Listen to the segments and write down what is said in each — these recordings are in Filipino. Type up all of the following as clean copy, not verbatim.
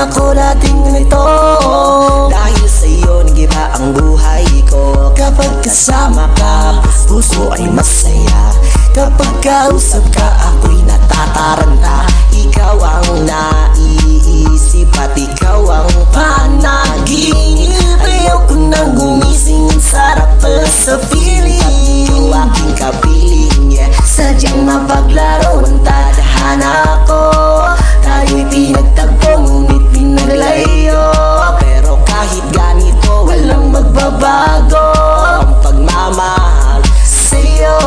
ako dating ganito. Dahil sa'yo nag-iba ang buhay ko. Kapag kasama ka, puso ay masaya. Kapag kausap ka, ako'y natataranta. Ikaw ang naiisip at ikaw ang panaginip. Ayaw ko nang gumising, ang sarap pala sa feeling. Ikaw aking kapiling, yeah. Sadyang mapaglaro ang tadhana ko. Tayo'y pinagtagpo, ngunit pinaglayo. Pero kahit ganito, walang magbabago ang pagmamahal sa'yo.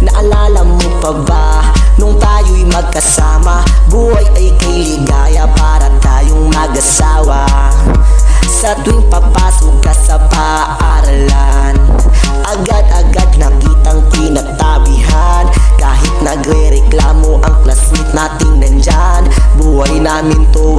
Naalala mo pa ba, nung tayo'y magkasama? Buhay ay kay ligaya para tayong mag-asawa. Sa tuwing papasok ka sa paaralan, agad-agad nakitang pinagtabihan. Kahit nagre-reklamo ang classmate nating nandyan, buhay namin to